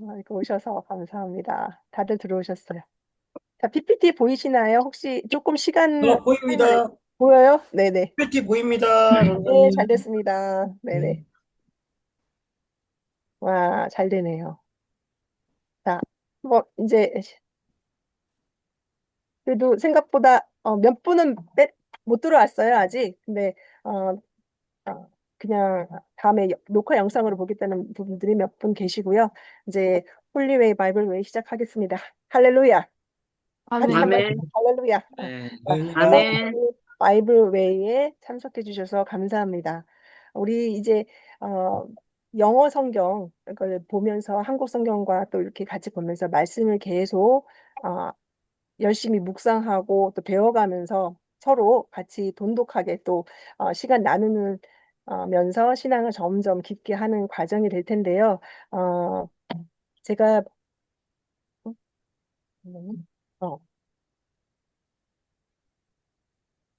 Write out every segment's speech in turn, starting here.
이렇게 오셔서 감사합니다. 다들 들어오셨어요. 자, PPT 보이시나요? 혹시 조금 시간 보입니다. 보여요? 네네. 뷰티 보입니다, 네, 잘 전사님. 됐습니다. 네. 네네. 와, 잘 되네요. 자, 뭐, 이제, 그래도 생각보다 몇 분은 못 들어왔어요, 아직. 근데, 어, 그냥 다음에 녹화 영상으로 보겠다는 분들이 몇 분 계시고요. 이제, 홀리웨이 바이블 웨이 시작하겠습니다. 할렐루야. 같이 아멘. 한번 아멘. 할렐루야. 네. 자, 감사합니다. 아멘. 바이블 웨이에 참석해 주셔서 감사합니다. 우리 이제 영어 성경 을 보면서 한국 성경과 또 이렇게 같이 보면서 말씀을 계속 어, 열심히 묵상하고 또 배워가면서 서로 같이 돈독하게 또 시간 나누는 면서 신앙을 점점 깊게 하는 과정이 될 텐데요. 어, 제가 어,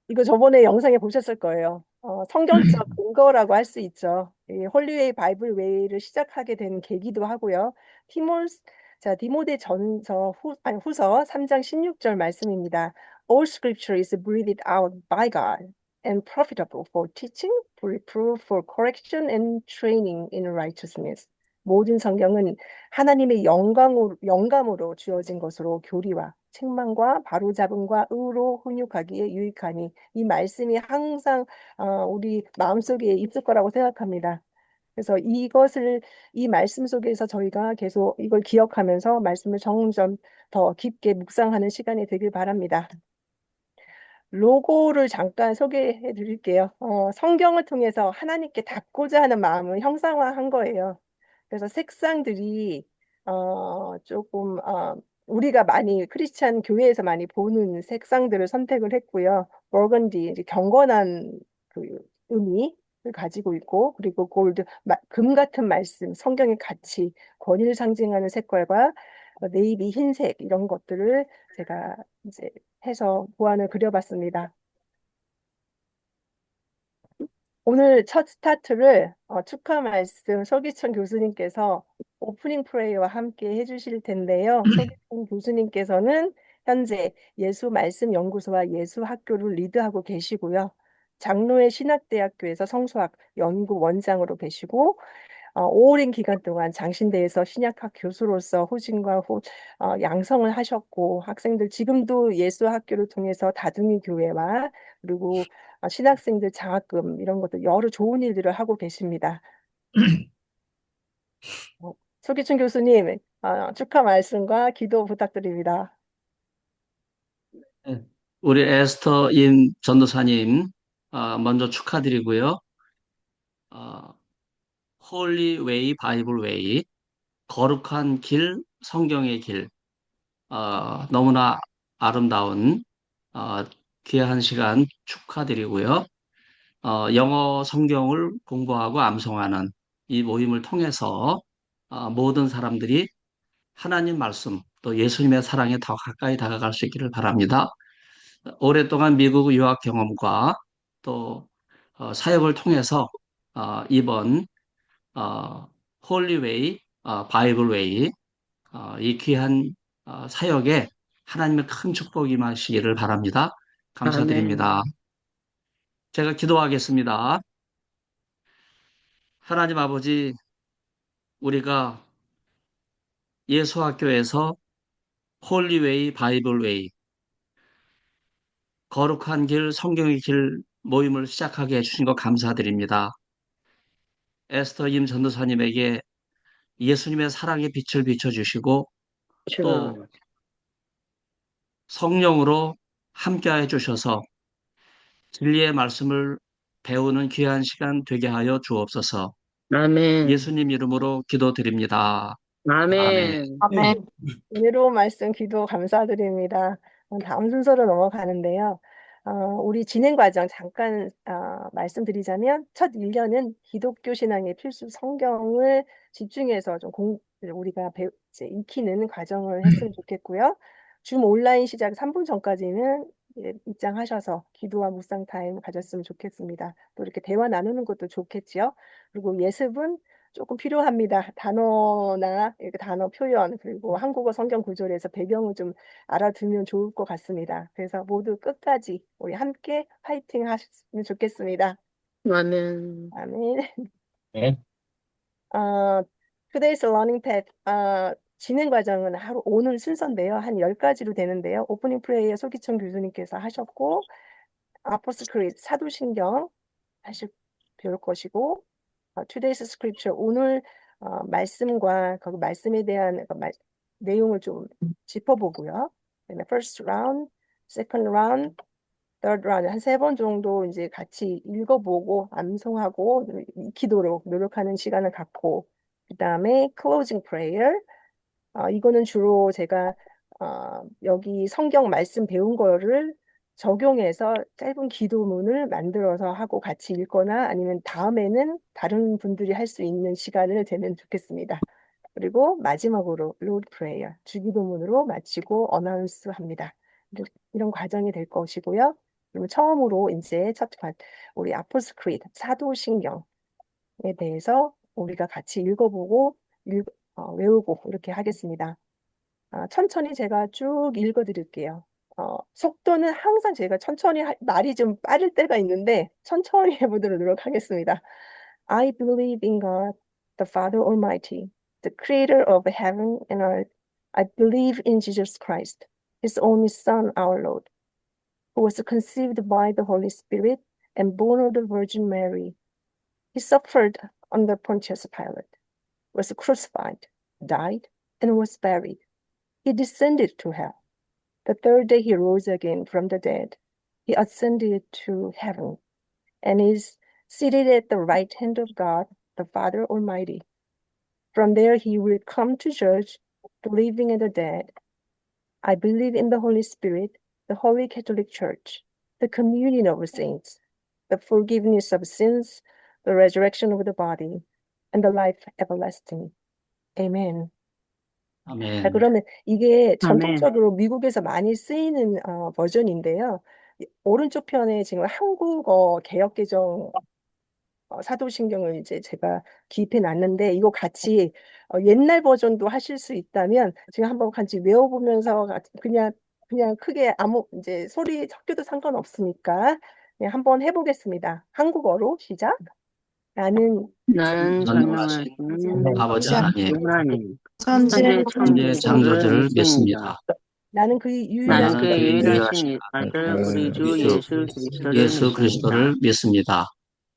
이거 저번에 영상에 보셨을 거예요. 성경적 근거라고 할 수 있죠. 이 홀리웨이 바이블 웨이를 시작하게 된 계기도 하고요. 티모스, 자, 디모데 전서 후서 3장 16절 말씀입니다. All scripture is breathed out by God and profitable for teaching, for reproof, for correction and training in righteousness. 모든 성경은 하나님의 영감으로 주어진 것으로 교리와 책망과 바로잡음과 의로 훈육하기에 유익하니 이 말씀이 항상 우리 마음속에 있을 거라고 생각합니다. 그래서 이 말씀 속에서 저희가 계속 이걸 기억하면서 말씀을 점점 더 깊게 묵상하는 시간이 되길 바랍니다. 로고를 잠깐 소개해 드릴게요. 성경을 통해서 하나님께 닿고자 하는 마음을 형상화한 거예요. 그래서 색상들이 조금 우리가 많이 크리스찬 교회에서 많이 보는 색상들을 선택을 했고요. 버건디 이제 경건한 그 의미를 가지고 있고 그리고 골드 금 같은 말씀, 성경의 가치, 권위를 상징하는 색깔과 네이비 흰색 이런 것들을 제가 이제 해서 보안을 그려봤습니다. 오늘 첫 스타트를 축하 말씀 서기천 교수님께서 오프닝 프레이와 함께 해주실 텐데요. 서기천 교수님께서는 현재 예수 말씀 연구소와 예수 학교를 리드하고 계시고요. 장로의 신학대학교에서 성서학 연구 원장으로 계시고 오랜 기간 동안 장신대에서 신약학 교수로서 양성을 하셨고 학생들 지금도 예수 학교를 통해서 다둥이 교회와 그리고 신학생들 장학금 이런 것들 여러 좋은 일들을 하고 계십니다. 소기춘 교수님 축하 말씀과 기도 부탁드립니다. 네. 우리 에스터 임 전도사님, 먼저 축하드리고요. 어, 홀리 웨이, 바이블 웨이, 거룩한 길, 성경의 길, 너무나 아름다운, 어, 귀한 시간 축하드리고요. 영어 성경을 공부하고 암송하는 이 모임을 통해서 모든 사람들이 하나님 말씀, 또 예수님의 사랑에 더 가까이 다가갈 수 있기를 바랍니다. 오랫동안 미국 유학 경험과 또 사역을 통해서 이번 홀리웨이, 바이블웨이 이 귀한 사역에 하나님의 큰 축복이 임하시기를 바랍니다. 아멘. 감사드립니다. 제가 기도하겠습니다. 하나님 아버지, 우리가 예수학교에서 홀리웨이, 바이블웨이, 거룩한 길, 성경의 길 모임을 시작하게 해주신 것 감사드립니다. 에스더 임 전도사님에게 예수님의 사랑의 빛을 비춰주시고 또 주가. 성령으로 함께해 주셔서 진리의 말씀을 배우는 귀한 시간 되게 하여 주옵소서. 아멘. 예수님 이름으로 기도드립니다. 아멘. 아멘. 네. 은혜로운 말씀 기도 감사드립니다. 다음 순서로 넘어가는데요. 우리 진행 과정 잠깐 말씀드리자면 첫 1년은 기독교 신앙의 필수 성경을 집중해서 우리가 이제 익히는 과정을 했으면 좋겠고요. 줌 온라인 시작 3분 전까지는 입장하셔서 기도와 묵상 타임 가졌으면 좋겠습니다. 또 이렇게 대화 나누는 것도 좋겠지요. 그리고 예습은 조금 필요합니다. 단어나 이렇게 단어 표현 그리고 한국어 성경 구절에서 배경을 좀 알아두면 좋을 것 같습니다. 그래서 모두 끝까지 우리 함께 파이팅 하셨으면 좋겠습니다. 아멘. 아멘. 네. Today's learning path 진행 과정은 오늘 순서인데요. 한 10가지로 되는데요. 오프닝 프레이어 소기청 교수님께서 하셨고 아포스크릿 사도신경 배울 것이고 Today's scripture 오늘 말씀과 그 말씀에 대한 내용을 좀 짚어보고요. 그다음에 first round, second round, third round 한 3번 정도 이제 같이 읽어보고 암송하고 익히도록 노력하는 시간을 갖고 그다음에 closing prayer 이거는 주로 제가 여기 성경 말씀 배운 거를 적용해서 짧은 기도문을 만들어서 하고 같이 읽거나 아니면 다음에는 다른 분들이 할 수 있는 시간을 되면 좋겠습니다. 그리고 마지막으로 Lord Prayer, 주기도문으로 마치고 어나운스 합니다. 이런 과정이 될 것이고요. 그러면 처음으로 이제 우리 아포스 크리드, 사도신경에 대해서 우리가 같이 읽어보고 외우고 이렇게 하겠습니다. 천천히 제가 쭉 읽어드릴게요. 속도는 항상 제가 천천히 말이 좀 빠를 때가 있는데 천천히 해보도록 노력하겠습니다. I believe in God, the Father Almighty, the creator of heaven and earth. I believe in Jesus Christ, his only Son, our Lord, who was conceived by the Holy Spirit and born of the Virgin Mary. He suffered under Pontius Pilate, was crucified, died, and was buried. He descended to hell. The third day he rose again from the dead. He ascended to heaven and is seated at the right hand of God, the Father Almighty. From there he will come to judge the living and the dead. I believe in the Holy Spirit, the Holy Catholic Church, the communion of saints, the forgiveness of sins, the resurrection of the body, and the life everlasting. Amen. 아멘. 자, 그러면 이게 아멘. 전통적으로 미국에서 많이 쓰이는 버전인데요. 오른쪽 편에 지금 한국어 개역개정 사도신경을 이제 제가 기입해 놨는데 이거 같이 옛날 버전도 하실 수 있다면 지금 한번 같이 외워보면서 그냥 크게 아무 이제 소리 섞여도 상관없으니까 그냥 한번 해보겠습니다. 한국어로 시작. 나는 나는 전능하신 전능하신 아버지 하나님, 하나님, 천지 천재 천지의 창조주를 믿습니다. 믿습니다. 나는 그 나는 나는 그 유일하신 유일하신 아들 우리 주 우리 주 예수 그리스도를 예수 믿습니다. 그리스도를 믿습니다.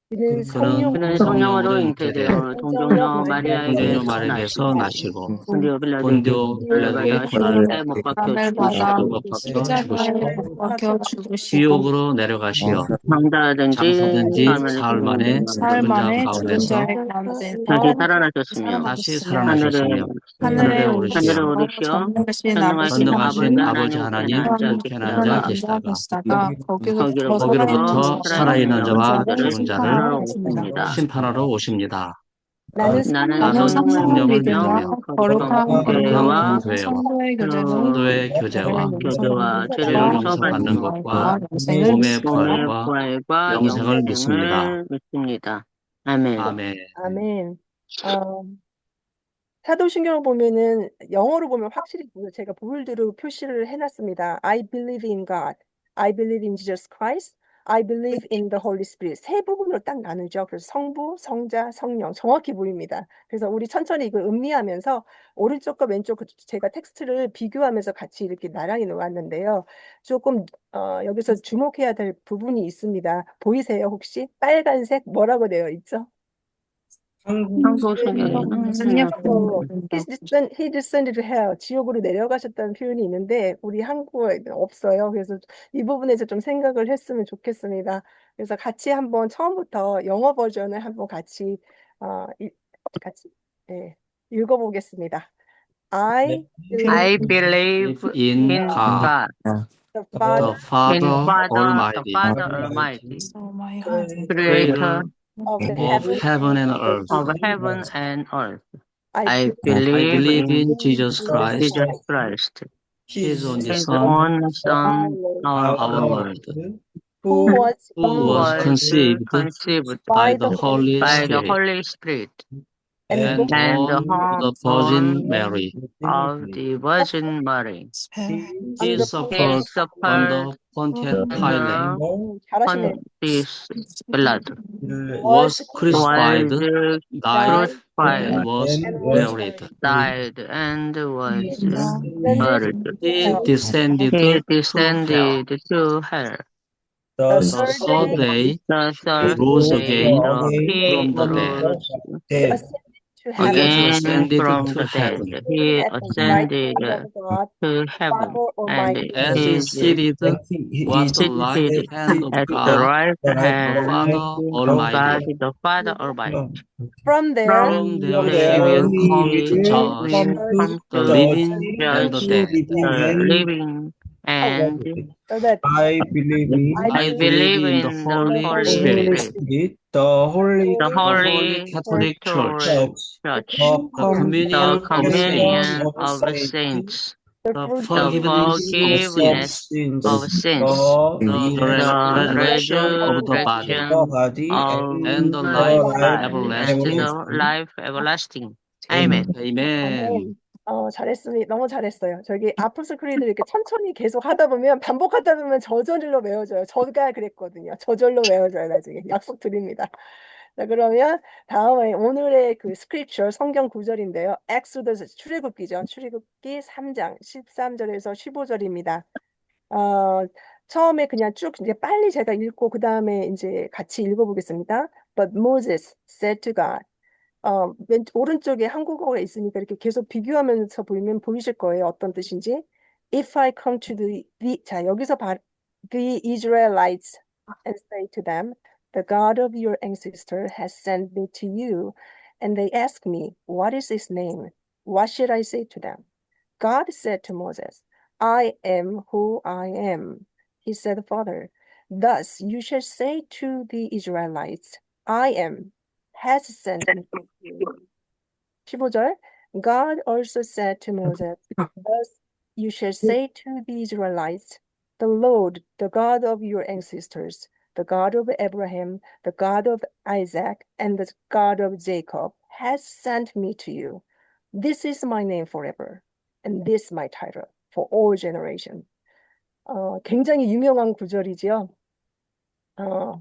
그는 그는 그는 성령으로 성령으로 잉태되어 잉태되어 동정녀 마리아에게서 동정녀 마리아에게서 나시고 나시고 본디오 본디오 빌라도에게 빌라도에게 끌려가다 고난을 십자가에 못 박혀 나를 십자가에 받아 못 박혀 십자가에 죽으시고 못 박혀 죽으시고 지옥으로 내려가시어 장사하든지 장사된지 사흘 사흘 만에 사흘 죽은 자 만에 죽은 가운데서 자의 가운데서 다시 살아나셨으며 다시 살아나셨으며 하늘에 살아나셨으며 하늘에 하늘에 하늘에 오르시어 오르시고 오르시어 전능하신 전능하신 전능하신 아버지 아버지 하나님께나 하나님 앉아 편한 하나님 자 계시다가 앉아 계시다가 계시다가 거기로부터 거기로부터 살아있는 살아있는 자와 자를 죽은 자를 심판하러 심판하십니다. 오십니다. 심판하러 오십니다. 나는 나는 나는 나는 성령을 성령을 믿으며 믿으며 거룩한 거룩한 공회와 공회와 성도의 교제로 성도의 죄를 교제와 교제와 용서받는 죄를 죄를 것과 용서받는 용서받는 것과 부활과 영생을 몸의 믿습니다. 몸의 부활과 부활과 영생을 믿습니다. 영생을 믿습니다. 아멘. 아멘. 아멘. 어, 사도신경을 보면은 영어로 보면 확실히 제가 볼드로 표시를 해놨습니다. I believe in God. I believe in Jesus Christ. I believe in the Holy Spirit. 세 부분으로 딱 나누죠. 그래서 성부, 성자, 성령 정확히 보입니다. 그래서 우리 천천히 이걸 음미하면서 오른쪽과 왼쪽 제가 텍스트를 비교하면서 같이 이렇게 나란히 놓았는데요. 조금 여기서 주목해야 될 부분이 있습니다. 보이세요 혹시? 빨간색 뭐라고 되어 있죠? 성소신경에는 He descended to hell. 지옥으로 내려가셨다는 표현이 있는데 우리 한국어에는 없어요. 그래서 이 부분에서 좀 생각을 했으면 좋겠습니다. 그래서 같이 한번 처음부터 영어 버전을 한번 같이 같이 읽어보겠습니다. I I believe believe In in God, God, the the Father in Father Father, the Almighty, Father Almighty, So my heart Creator of the of heaven heaven and earth. of heaven and earth. I I I believe believe in in Jesus Christ, Jesus Christ, His only His Son, only our Son, Lord, our our Lord, who was who who was was conceived conceived by by the the Holy Holy by the Spirit Holy Spirit and and born and born to the Virgin Mary. of the Virgin Mary. on He the suffered He under suffered Pontius Pilate, under 잘하시네요. Pontius Pilate, was was crucified, crucified, was died, and crucified, was and was buried. died, and was ascended buried. to He heaven. descended He to hell. descended to hell. The The third third day day The he third rose day again he from the dead. rose he ascended to He heaven, again ascended from to the dead. heaven, He at the right ascended hand of God, to heaven, Father and Almighty. as he is seated at the right seated hand of at the God, right the hand Father of God, Almighty. the Father Almighty. From there, From From there he there will come to he judge will come the to living and the judge dead. the living oh, and so that I believe I in I I believe believe believe in the in the Holy Holy Spirit, Holy Spirit, Spirit, the Holy the the Holy Holy Catholic Church, Catholic Church, Church, the the the communion of communion saints, communion of of the saints, saints, the the the forgiveness forgiveness of of forgiveness sins, sins, of sins, the the resurrection of the body, the resurrection body, of and the and life the of life life and everlasting. the everlasting. life everlasting. Amen. Amen. Amen. 잘했습니다. 너무 잘했어요. 저기 아포스 크리드 이렇게 천천히 계속 하다 보면 반복하다 보면 저절로 외워져요. 저가 그랬거든요. 저절로 외워져요. 나중에 약속 드립니다. 자, 그러면 다음에 오늘의 그 스크립처 성경 구절인데요. 엑소더스 출애굽기죠. 출애굽기 3장 13절에서 15절입니다. 처음에 그냥 쭉 이제 빨리 제가 읽고 그 다음에 이제 같이 읽어보겠습니다. But Moses said to God. 오른쪽에 한국어가 있으니까 이렇게 계속 비교하면서 보이면 보이실 거예요. 어떤 뜻인지. If I come to 자, 여기서 the Israelites and say to them, the God of your ancestor has sent me to you, and they ask me, what is his name? What should I say to them? God said to Moses, I am who I am. He said further, thus you shall say to the Israelites, I am has sent me to you. 15절. God also said to Moses, thus you shall say to the Israelites, the Lord, the God of your ancestors, the God of Abraham, the God of Isaac, and the God of Jacob, has sent me to you. This is my name forever, and this my title for all generations. 굉장히 유명한 구절이지요.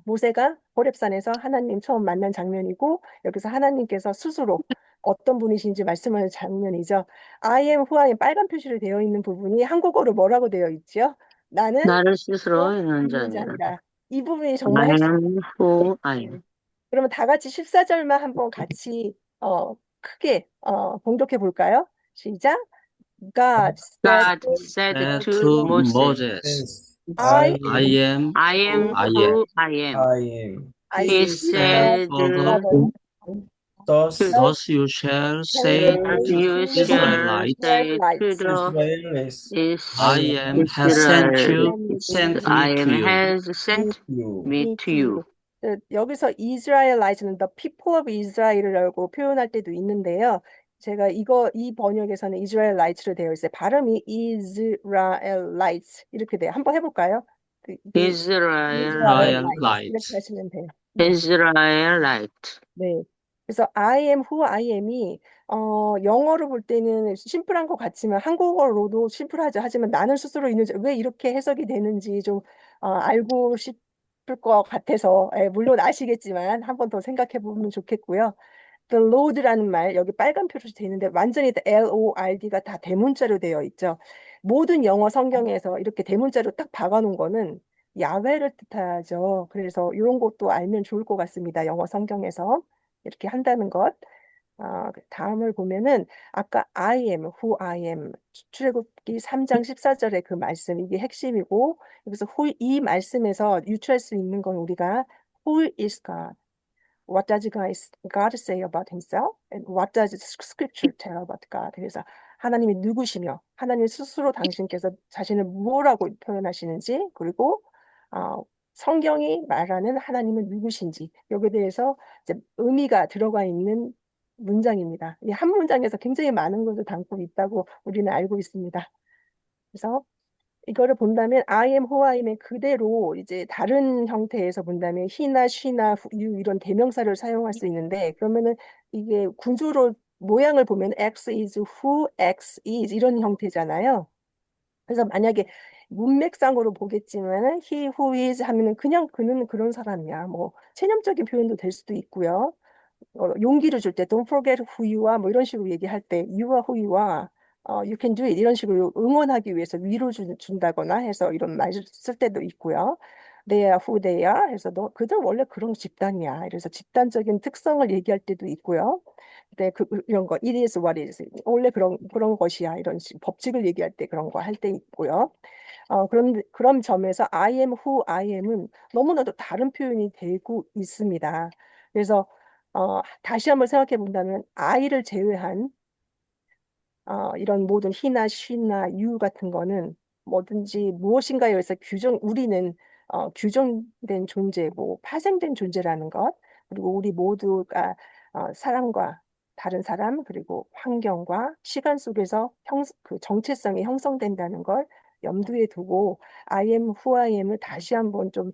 모세가 호렙산에서 하나님 처음 만난 장면이고 여기서 하나님께서 스스로 어떤 분이신지 말씀하는 장면이죠. I am who I am 빨간 표시로 되어 있는 부분이 한국어로 뭐라고 되어 있죠? 나는 나를 스스로 있는 있는 자니라. 자니라. 이 부분이 I 정말 핵심. am who I am. 그러면 다 같이 14절만 한번 같이 크게 봉독해 볼까요? 시작. God said God said And to to Moses, Moses, I I am I who am I am. who I am. I am. I He see Said said, further, Thus, to thus you shall say to the you shall Israelites, say to the Israelis, I am has Israel, sent I me to am you. has sent you. me to you. 여기서 Israelite는 the people of Israel이라고 표현할 때도 있는데요. 제가 이 번역에서는 Israelites로 되어 있어요. 발음이 Israelites 이렇게 돼요. 한번 해볼까요? Israelite, 이렇게 하시면 돼요. Israelite. 네. 그래서 I am who I am이 영어로 볼 때는 심플한 것 같지만 한국어로도 심플하죠. 하지만 나는 스스로 있는지 왜 이렇게 해석이 되는지 좀 알고 싶을 것 같아서 물론 아시겠지만 한 번 더 생각해 보면 좋겠고요. The Lord라는 말 여기 빨간 표로 되어 있는데 완전히 LORD가 다 대문자로 되어 있죠. 모든 영어 성경에서 이렇게 대문자로 딱 박아놓은 거는 야훼를 뜻하죠. 그래서 이런 것도 알면 좋을 것 같습니다. 영어 성경에서 이렇게 한다는 것. 다음을 보면은 아까 I am, who I am 출애굽기 3장 14절의 그 말씀 이게 핵심이고 여기서 이 말씀에서 유추할 수 있는 건 우리가 who is God? What does God say about himself? And what does scripture tell about God? 그래서 하나님이 누구시며 하나님 스스로 당신께서 자신을 뭐라고 표현하시는지 그리고 성경이 말하는 하나님은 누구신지 여기에 대해서 이제 의미가 들어가 있는 문장입니다. 이 한 문장에서 굉장히 많은 것을 담고 있다고 우리는 알고 있습니다. 그래서 이거를 본다면 I am who I am의 그대로 이제 다른 형태에서 본다면 he나 she나 you 이런 대명사를 사용할 수 있는데 그러면은 이게 구조로 모양을 보면 X is who X is 이런 형태잖아요. 그래서 만약에 문맥상으로 보겠지만은 he who is 하면은 그냥 그는 그런 사람이야. 뭐 체념적인 표현도 될 수도 있고요. 용기를 줄 때 don't forget who you are 뭐 이런 식으로 얘기할 때 you are who you are, you can do it 이런 식으로 응원하기 위해서 위로 준다거나 해서 이런 말을 쓸 때도 있고요. They are who they are 해서 너 그들 원래 그런 집단이야. 그래서 집단적인 특성을 얘기할 때도 있고요. 네, 이런 거 it is what it is 원래 그런 것이야 이런 법칙을 얘기할 때 그런 거 할 때 있고요. 그런 점에서 I am who I am은 너무나도 다른 표현이 되고 있습니다. 그래서 다시 한번 생각해 본다면 I를 제외한 이런 모든 he나 she나 you 같은 거는 뭐든지 무엇인가에 의해서 우리는 규정된 존재고 파생된 존재라는 것, 그리고 우리 모두가 사람과 다른 사람, 그리고 환경과 시간 속에서 그 정체성이 형성된다는 걸 염두에 두고 I am who I am을 다시 한번 좀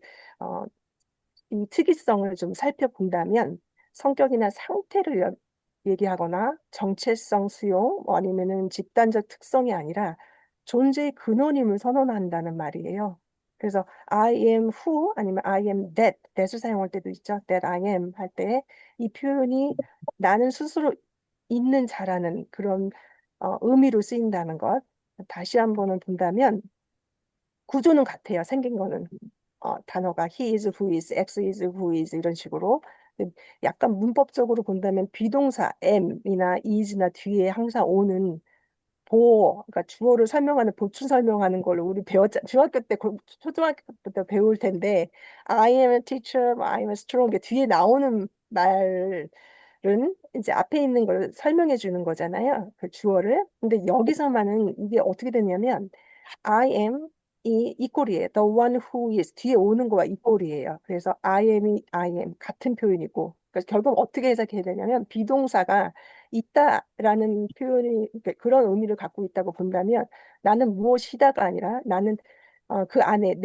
이 특이성을 좀 살펴본다면 성격이나 상태를 얘기하거나 정체성 수용 아니면은 집단적 특성이 아니라 존재의 근원임을 선언한다는 말이에요. 그래서 I am who 아니면 I am that을 사용할 때도 있죠. that I am 할 때 이 표현이 나는 스스로 있는 자라는 그런 의미로 쓰인다는 것. 다시 한번은 본다면 구조는 같아요. 생긴 거는. 단어가 he is who is, x is who is 이런 식으로 약간 문법적으로 본다면 비동사 am이나 is나 뒤에 항상 오는 그러니까 주어를 설명하는 보충 설명하는 걸 우리 중학교 때 초등학교 때 배울 텐데 I am a teacher, I am a strong 뒤에 나오는 말은 이제 앞에 있는 걸 설명해 주는 거잖아요. 그 주어를. 근데 여기서만은 이게 어떻게 되냐면 I am 이 꼴이에요. The one who is 뒤에 오는 거와 이 꼴이에요. 그래서 I am이 I am 같은 표현이고 그러니까 결국 어떻게 해석해야 되냐면 비동사가 있다라는 표현이 그러니까 그런 의미를 갖고 있다고 본다면 나는 무엇이다가 아니라 나는 그 안에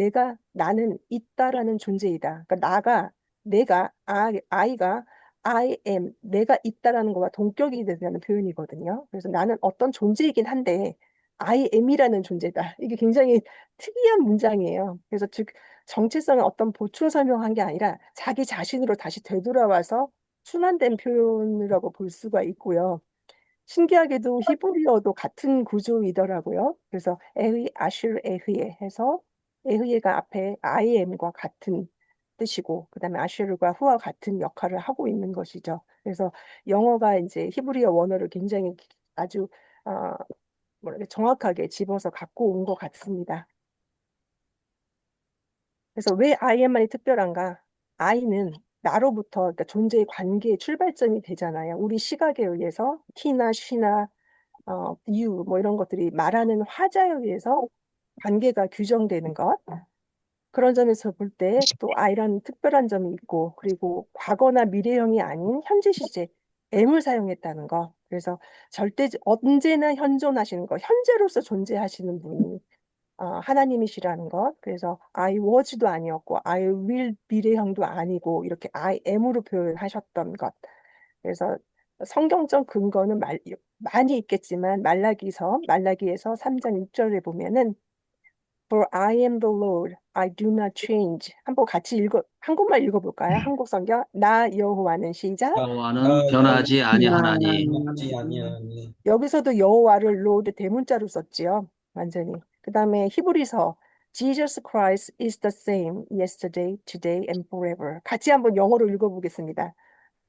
나는 있다라는 존재이다. 그러니까 아이가 I am 내가 있다라는 거와 동격이 되는 표현이거든요. 그래서 나는 어떤 존재이긴 한데 I am이라는 존재다. 이게 굉장히 특이한 문장이에요. 그래서 즉 정체성은 어떤 보충 설명한 게 아니라 자기 자신으로 다시 되돌아와서 순환된 표현이라고 볼 수가 있고요. 신기하게도 히브리어도 같은 구조이더라고요. 그래서 에흐 아슈르 에흐예 해서 에흐예가 앞에 I am과 같은 뜻이고 그다음에 아슈르가 후와 같은 역할을 하고 있는 것이죠. 그래서 영어가 이제 히브리어 원어를 굉장히 아주 어, 뭐랄까 정확하게 집어서 갖고 온 것 같습니다. 그래서 왜 I am만이 특별한가? I는 나로부터 그러니까 존재의 관계의 출발점이 되잖아요. 우리 시각에 의해서 he나 she나 you 뭐 이런 것들이 말하는 화자에 의해서 관계가 규정되는 것. 그런 점에서 볼 때 또 I라는 특별한 점이 있고 그리고 과거나 미래형이 아닌 현재 시제 M을 사용했다는 거. 그래서 언제나 현존하시는 거, 현재로서 존재하시는 분이 하나님이시라는 것. 그래서 I was도 아니었고 I will 미래형도 아니고 이렇게 I am으로 표현하셨던 것. 그래서 성경적 근거는 많이 있겠지만 말라기에서 3장 6절에 보면은 For I am the Lord, I do not change. 한번 같이 한국말 읽어볼까요? 한국 성경 나 여호와는 시작. 여호와는 변하지 아니하나니. 맞지 아니하니. 여기서도 여호와를 Lord 대문자로 썼지요. 완전히. 그 다음에 히브리서 Jesus Christ is the same yesterday, today and forever. 같이 한번 영어로 읽어보겠습니다.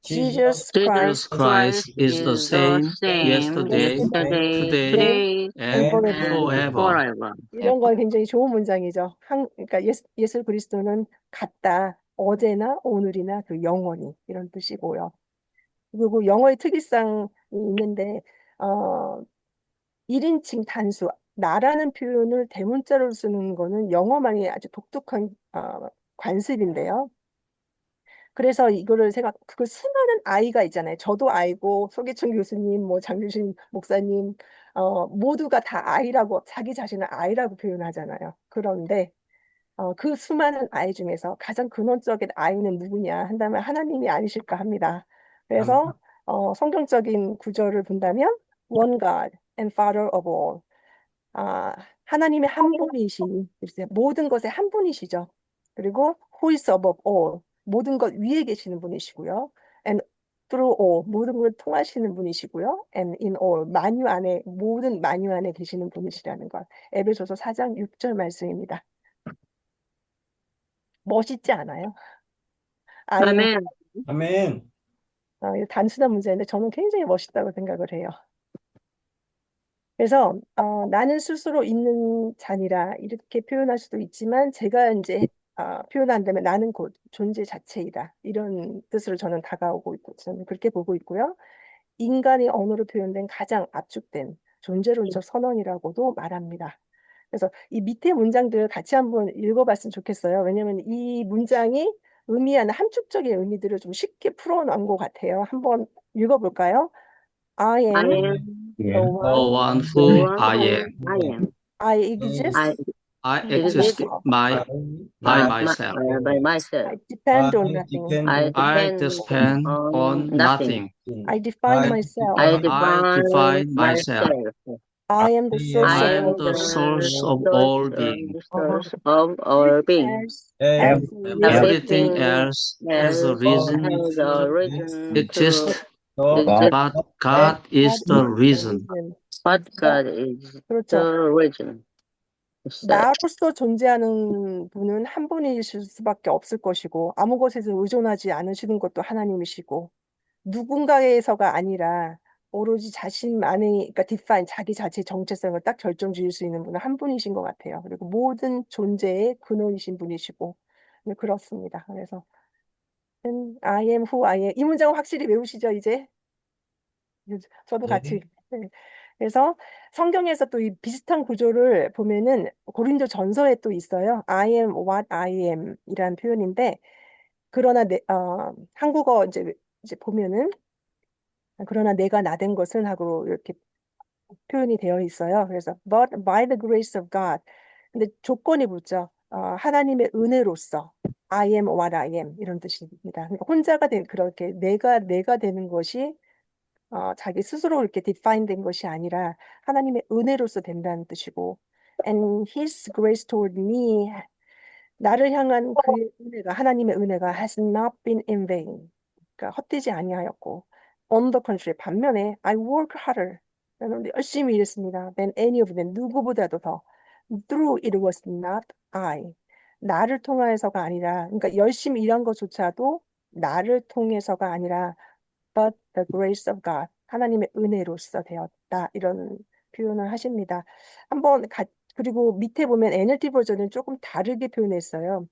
Jesus Jesus Jesus Christ Christ is the is the same same yesterday, yesterday, today, today, and and forever. and forever. forever. 이런 건 굉장히 좋은 문장이죠. 그러니까 예수 그리스도는 같다. 어제나 오늘이나 그 영원히 이런 뜻이고요. 그리고 영어의 특이성이 있는데 어, 1인칭 단수 나라는 표현을 대문자로 쓰는 거는 영어만이 아주 독특한 관습인데요. 그래서 그걸 수많은 아이가 있잖아요. 저도 아이고, 소개천 교수님, 뭐 장유신 목사님, 모두가 다 I라고, 자기 자신을 I라고 표현하잖아요. 그런데 그 수많은 아이 중에서 가장 근원적인 아이는 누구냐 한다면 하나님이 아니실까 합니다. 그래서 성경적인 구절을 본다면 One God and Father of all. 하나님의 한 분이신, 모든 것의 한 분이시죠. 그리고 Who is above all. 모든 것 위에 계시는 분이시고요. And through all. 모든 걸 통하시는 분이시고요. And in all. 만유 안에, 모든 만유 안에 계시는 분이시라는 것. 에베소서 4장 6절 말씀입니다. 멋있지 않아요? 아예 아멘. 아멘. 이거 단순한 문제인데 저는 굉장히 멋있다고 생각을 해요. 그래서 나는 스스로 있는 자니라 이렇게 표현할 수도 있지만 제가 이제 표현한다면 나는 곧 존재 자체이다 이런 뜻으로 저는 다가오고 있고 저는 그렇게 보고 있고요. 인간의 언어로 표현된 가장 압축된 존재론적 선언이라고도 말합니다. 그래서 이 밑에 문장들 같이 한번 읽어봤으면 좋겠어요. 왜냐하면 이 문장이 의미하는 함축적인 의미들을 좀 쉽게 풀어놓은 것 같아요. 한번 읽어볼까요? I I am am the The one one the who one I who am. I am. I exist I I by exist myself. by myself. by myself. I depend on nothing. I I depend depend on on nothing. I define myself. I I define define myself. myself. I am the source I I of am am all the the source of source all of being. the source of our being. Everything Everything Everything else has a else reason has a reason to to exist, exist, but God is the reason. but God is 그렇죠. the reason. 나로서 존재하는 분은 한 분이실 수밖에 없을 것이고 아무 것에서 의존하지 않으시는 것도 하나님이시고 누군가에서가 아니라 오로지 자신만의 그러니까 define 자기 자체의 정체성을 딱 결정 지을 수 있는 분은 한 분이신 것 같아요. 그리고 모든 존재의 근원이신 분이시고 네, 그렇습니다. 그래서 I am who I am 이 문장 확실히 외우시죠 이제? 저도 같이. 네. 그래서 성경에서 또 이 비슷한 구조를 보면은 고린도 전서에 또 있어요. I am what I am 이라는 표현인데 그러나 한국어 이제 보면은 그러나 내가 나 된 것은 하고 이렇게 표현이 되어 있어요. 그래서 but by the grace of God. 근데 조건이 붙죠. 하나님의 은혜로서 I am what I am 이런 뜻입니다. 그러니까 혼자가 된 그렇게 내가 되는 것이 자기 스스로 이렇게 define 된 것이 아니라 하나님의 은혜로서 된다는 뜻이고 and His grace toward me 나를 향한 그의 은혜가 하나님의 은혜가 has not been in vain 그러니까 헛되지 아니하였고 on the contrary 반면에 I work harder 나는 열심히 일했습니다 than any of them 누구보다도 더 through it was not I 나를 통하여서가 아니라 그러니까 열심히 일한 것조차도 나를 통해서가 아니라 but the grace of God 하나님의 은혜로서 되었다 이런 표현을 하십니다. 그리고 밑에 보면 NLT 버전은 조금 다르게 표현했어요.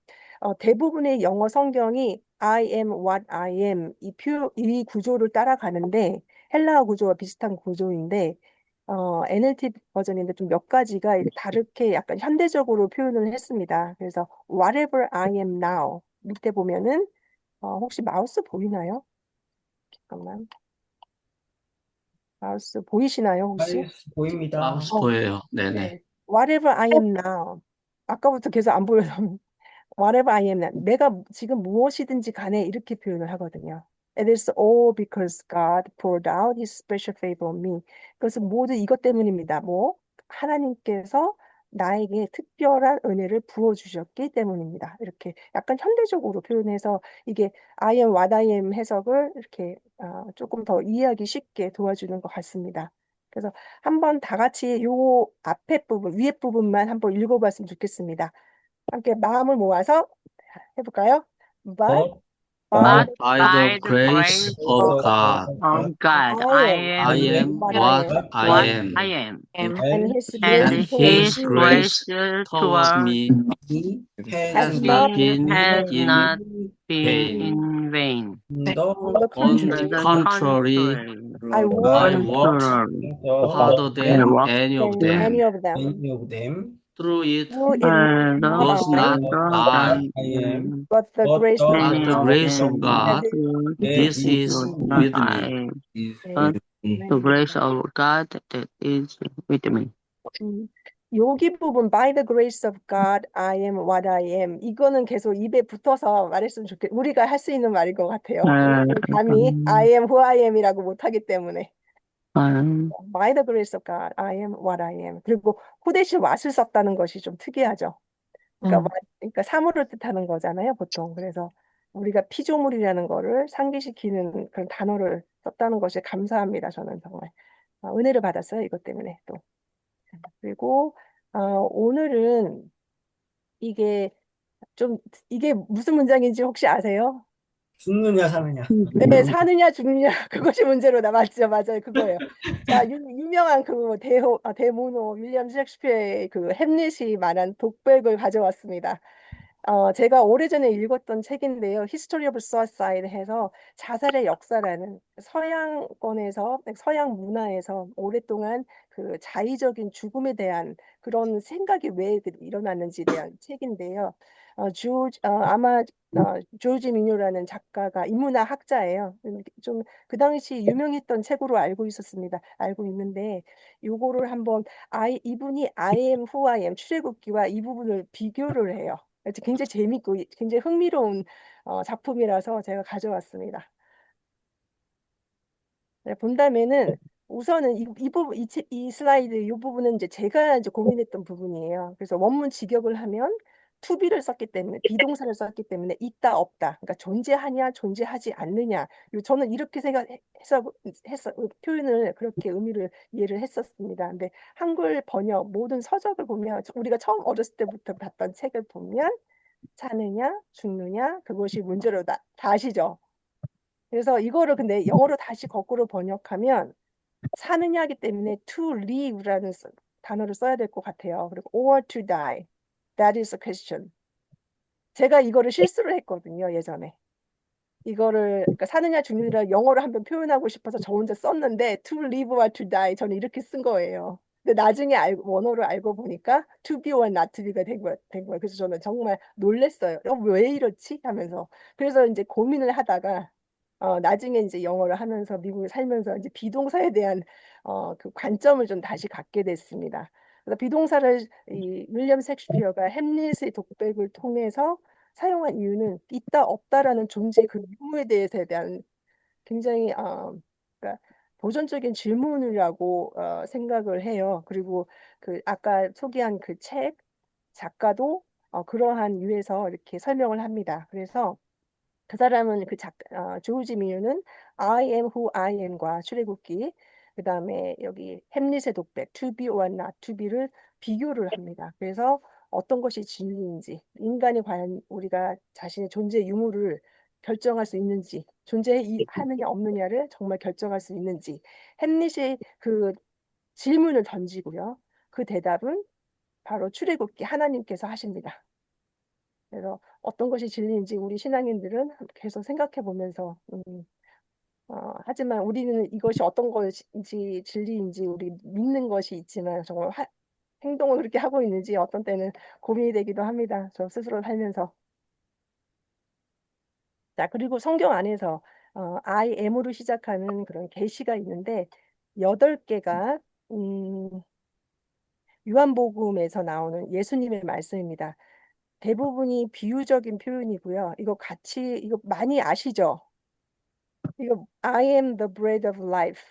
대부분의 영어 성경이 I am what I am 이 구조를 따라가는데 헬라어 구조와 비슷한 구조인데 NLT 버전인데 좀 몇 가지가 다르게 약간 현대적으로 표현을 했습니다. 그래서 whatever I am now 밑에 보면은 혹시 마우스 보이나요? 잠깐만. 마우스 보이시나요, 혹시? 보입니다. 마우스 보여요. 네네. 네. Whatever I am now. 아까부터 계속 안 보여서 whatever I am now. 내가 지금 무엇이든지 간에 이렇게 표현을 하거든요. It is all because God poured out His special favor on me. 그것은 모두 이것 때문입니다. 하나님께서 나에게 특별한 은혜를 부어주셨기 때문입니다. 이렇게 약간 현대적으로 표현해서 이게 I am what I am 해석을 이렇게 조금 더 이해하기 쉽게 도와주는 것 같습니다. 그래서 한번 다 같이 요 앞에 부분, 위에 부분만 한번 읽어봤으면 좋겠습니다. 함께 마음을 모아서 해볼까요? But by But By the grace of God, of God, I am what what I what am, I am, and His and grace and toward His His me grace grace towards toward me has has not not been has been not in been vain. in vain. on the On contrary. the contrary, I I work worked harder I than walk any of than any them. of them. Through it Though it was not was not I, but the grace of but the God grace of that God. is This is with me. with me. The grace of God that is with me. 여기 부분 by the grace of God I am what I am 이거는 계속 입에 붙어서 말했으면 우리가 할 수 있는 말인 것 같아요. 감히 I am who I am이라고 못하기 때문에 by the grace of God I am what I am. 그리고 who 대신 what을 썼다는 것이 좀 특이하죠. 그러니까 사물을 뜻하는 거잖아요, 보통. 그래서 우리가 피조물이라는 거를 상기시키는 그런 단어를 썼다는 것이 감사합니다. 저는 정말 은혜를 받았어요, 이것 때문에 또. 그리고 오늘은 이게 무슨 문장인지 혹시 아세요? 죽느냐 사느냐. 네, 사느냐 죽느냐 그것이 문제로 남았죠. 맞아요, 그거예요. 자, 유명한 그 대문호 윌리엄 셰익스피어의 그 햄릿이 말한 독백을 가져왔습니다. 제가 오래전에 읽었던 책인데요. History of Suicide 해서 자살의 역사라는 서양권에서 서양 문화에서 오랫동안 그 자의적인 죽음에 대한 그런 생각이 왜 일어났는지에 대한 책인데요. 아마 조지 미뇨라는 작가가 인문학 학자예요. 좀 그 당시 유명했던 책으로 알고 있는데 요거를 한번 이분이 I am who I am 출애굽기와 이 부분을 비교를 해요. 굉장히 재밌고 굉장히 흥미로운 작품이라서 제가 가져왔습니다. 네, 본다면은 우선은 이 부분 이 슬라이드 이 부분은 이제 제가 고민했던 부분이에요. 그래서 원문 직역을 하면 to be를 썼기 때문에 비동사를 썼기 때문에 있다 없다. 그러니까 존재하냐 존재하지 않느냐. 저는 이렇게 생각해서 표현을 그렇게 의미를 이해를 했었습니다. 근데 한글 번역 모든 서적을 보면 우리가 처음 어렸을 때부터 봤던 책을 보면 사느냐 죽느냐 그것이 문제로 다 아시죠? 그래서 이거를 근데 영어로 다시 거꾸로 번역하면 사느냐기 때문에 to live라는 단어를 써야 될 것 같아요. 그리고 or to die. That is a question. 제가 이거를 실수를 했거든요, 예전에. 이거를 그러니까 사느냐 죽느냐 영어로 한번 표현하고 싶어서 저 혼자 썼는데 to live와 to die 저는 이렇게 쓴 거예요. 근데 나중에 원어를 알고 보니까 to be와 not to be가 된 거예요. 그래서 저는 정말 놀랬어요. 왜 이렇지? 하면서. 그래서 이제 고민을 하다가 나중에 이제 영어를 하면서 미국에 살면서 이제 비동사에 대한 그 관점을 좀 다시 갖게 됐습니다. 그래서 비동사를 이 윌리엄 셰익스피어가 햄릿의 독백을 통해서 사용한 이유는 있다 없다라는 존재 그 유무에 대한 굉장히 그러니까 도전적인 질문이라고 생각을 해요. 그리고 그 아까 소개한 그 책 작가도 그러한 이유에서 이렇게 설명을 합니다. 그래서 그 사람은 조지 미유는 I am who I am과 출애굽기 그다음에 여기 햄릿의 독백 to be or not to be를 비교를 합니다. 그래서 어떤 것이 진리인지 인간이 과연 우리가 자신의 존재 유무를 결정할 수 있는지 존재하느냐 없느냐를 정말 결정할 수 있는지 햄릿이 그 질문을 던지고요. 그 대답은 바로 출애굽기 하나님께서 하십니다. 그래서 어떤 것이 진리인지 우리 신앙인들은 계속 생각해 보면서 하지만 우리는 이것이 어떤 것인지 진리인지 우리 믿는 것이 있지만 정말 행동을 그렇게 하고 있는지 어떤 때는 고민이 되기도 합니다. 저 스스로 살면서. 자, 그리고 성경 안에서 I am으로 시작하는 그런 계시가 있는데 8개가 요한복음에서 나오는 예수님의 말씀입니다. 대부분이 비유적인 표현이고요. 이거 많이 아시죠? 이거 I am the bread of life.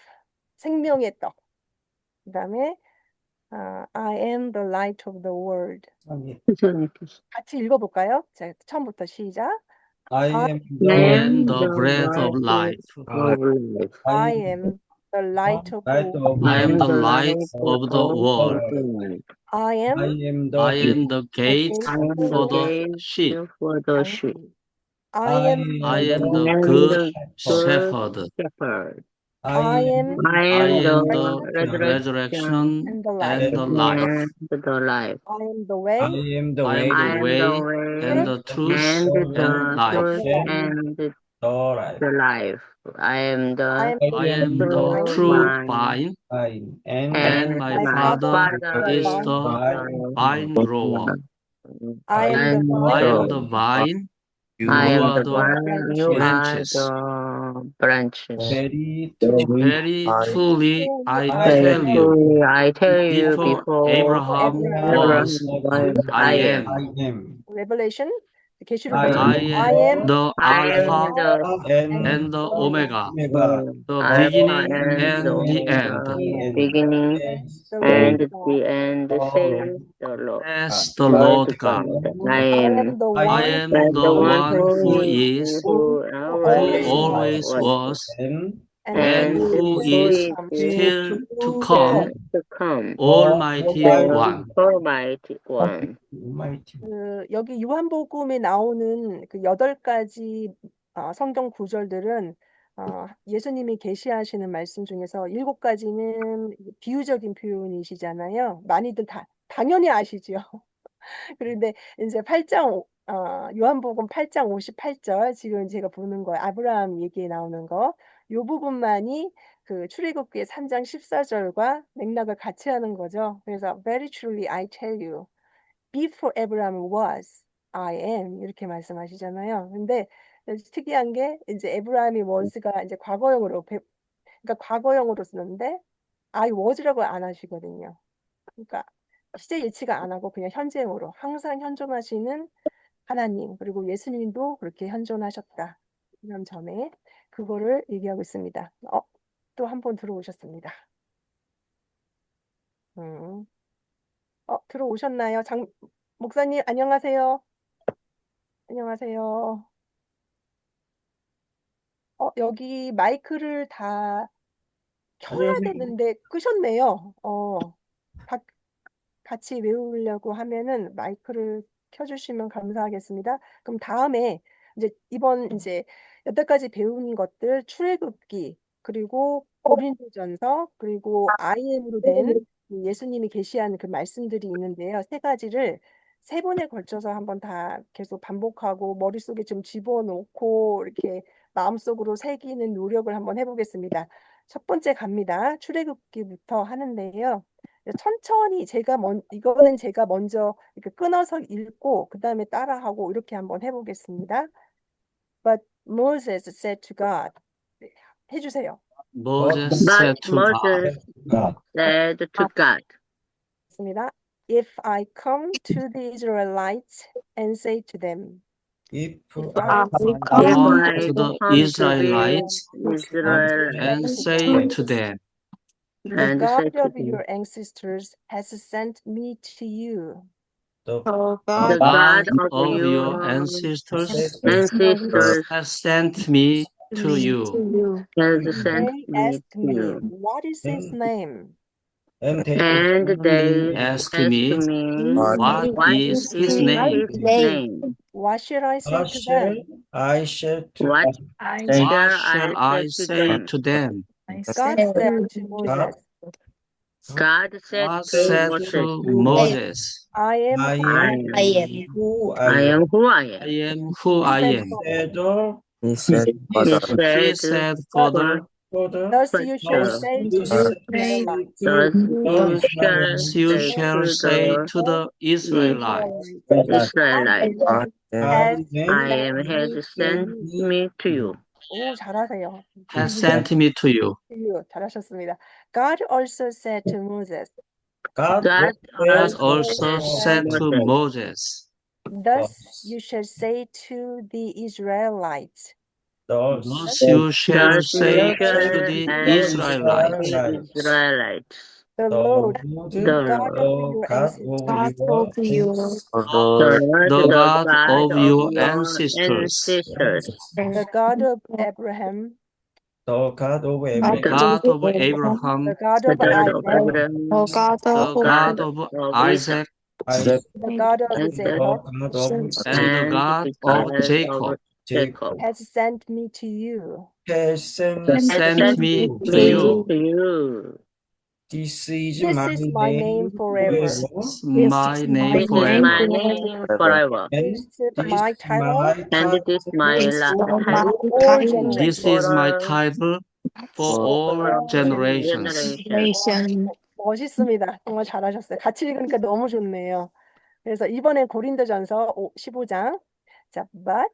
생명의 떡. 그다음에 I am the light of the world. 같이 읽어볼까요? 자, 처음부터 시작. I am I the am the bread of life. I am the light of the world. I am the light of the world. I am I am the I am the gate for the sheep. I am I am the good shepherd. I am I am the resurrection and the and life. the life. I am the way I am the I am way, the way and the truth and life. the life. I am I am I am the true vine, and and my my Father Father is is the vine grower. I am the I vine am the vine, I You am are the the vine, you are branches. the branches. Very true. Very truly, I Very tell you, truly, I tell you, before before Abraham Abraham was, was, I I am. am. I am. Revelation 계시록 I I 보시면 am I am am the I am Alpha the and the Omega, Omega. the Alpha beginning and the and the end, beginning the and Lord God. the end, says the Lord. says the Lord Lord God. God. I I am am the I one am and the the who one one who who is, who who always was always was, was, and and and who who is who to is is come. still to still come, to come, Almighty the One. Almighty One. Almighty. 여기 요한복음에 나오는 그 8가지 성경 구절들은 예수님이 계시하시는 말씀 중에서 7가지는 비유적인 표현이시잖아요. 많이들 당연히 아시죠. 그런데 이제 요한복음 8장 58절 지금 제가 보는 거 아브라함 얘기에 나오는 거 요 부분만이 그 출애굽기의 3장 14절과 맥락을 같이 하는 거죠. 그래서 very truly I tell you before Abraham was I am 이렇게 말씀하시잖아요. 근데 특이한 게 이제 에브라함이 was가 이제 그러니까 과거형으로 쓰는데 I was라고 안 하시거든요. 그러니까 시제 일치가 안 하고 그냥 현재형으로 항상 현존하시는 하나님 그리고 예수님도 그렇게 현존하셨다. 이런 점에 그거를 얘기하고 있습니다. 또 한 번 들어오셨습니다. 음. 들어오셨나요? 목사님 안녕하세요. 안녕하세요. 여기 마이크를 다 켜야 안녕하세요. 되는데 끄셨네요. 같이 외우려고 하면은 마이크를 켜주시면 감사하겠습니다. 그럼 다음에 이번 여태까지 배운 것들 출애굽기 그리고 고린도전서 그리고 IM으로 된 예수님이 계시한 그 말씀들이 있는데요. 세 가지를 세 번에 걸쳐서 한번 다 계속 반복하고 머릿속에 좀 집어넣고 이렇게 마음속으로 새기는 노력을 한번 해보겠습니다. 첫 번째 갑니다. 출애굽기부터 하는데요. 천천히 이거는 제가 먼저 이렇게 끊어서 읽고 그 다음에 따라하고 이렇게 한번 해보겠습니다. But Moses said to God. 네, 해주세요. Moses But said to God, Moses said to God, 있습니다. If I come to the Israelites and say to them, If If I I if come I to the come to Israelites the Israel and say to them, the and say God to of them, your ancestors has sent me to you. the the God God of of your your ancestors ancestors has sent me to you. has sent They me asked to me, you. what is his name? and they And they Ask asked me, me, what what is his is name? his name? What should I say What to shall them? I shall to What What shall shall I I say to say them? to them? God said to Moses, God said God to said Moses, to Moses, I am I who I am am. who I I am. am who I I am. am who He I said am. further, He said, He He said said "Thus further, Father, thus you shall further, say to you the said Israelites, to thus you shall as you say shall to say the to the Israelites, Israelites, has I sent am me has to sent you." me to you. 오, 잘하세요. has sent me to you. 잘하셨습니다. God also said to Moses, God God God also also said to said to Moses, Moses, "Thus you shall say to the Israelites." thus you shall thus you say to shall the answer Israelites, the Israelites. The Lord, The the God Lord, of your ancestors, the the God God of of your your ancestors, ancestors, the God of Abraham, the God of the Abraham, God of the Abraham, God the of God of Isaac, Abraham, the God God of of Isaac, Isaac, Isaac, the God of and the Jacob, God of and the the God of God Jacob of Jacob, Jacob, has sent me to you. has sent has has sent sent me to me you. to you. This is This my is my name name forever. forever, This is my name This is my forever. name forever, and This is this my is my title and it is my title title for all This generations. is my for title for all all generations. generations. 멋있습니다. 정말 잘하셨어요. 같이 읽으니까 너무 좋네요. 그래서 이번에 고린도전서 15장. 자, but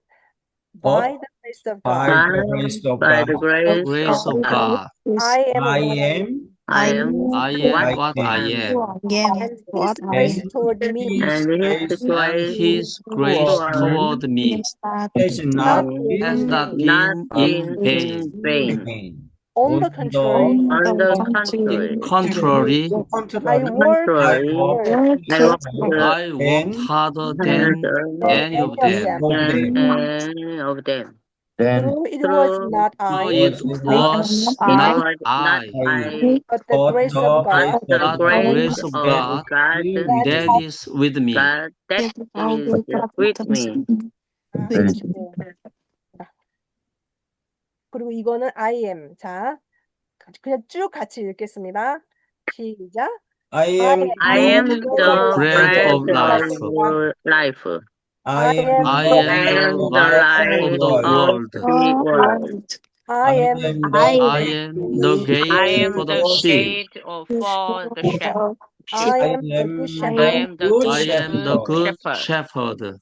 by the grace of by God. the grace of By God, the The grace grace of of God, God. I am I what I am am. I am I what am what I am. am. And What His I grace am. toward me His and His grace And grace His grace toward toward me Yes, that has has not not has been been not not been in been vain. in vain. vain. on On the the contrary. On the In contrary, contrary, I contrary, work I contrary, work harder I work harder I worked than harder than harder any any of of them. them. of than them. any of them. True, it was True, not So I, it But was it not was not I, I, but the but grace of the God grace but of the but the God grace grace of that of God God, be that with is that me. is with me. that is with me. 아멘. 그리고 이거는 I am. 자, 그냥 쭉 같이 읽겠습니다. 시작. I I am I am the am the the bread bread of bread of life. of life. I I am am I the am the the And light. the light light of of light the the world. of world. the world. I I am am the the I gate. am the I gate am for the the sheep. gate for the sheep. I I am the good am I the shepherd. am the good I am the good shepherd. good shepherd. shepherd.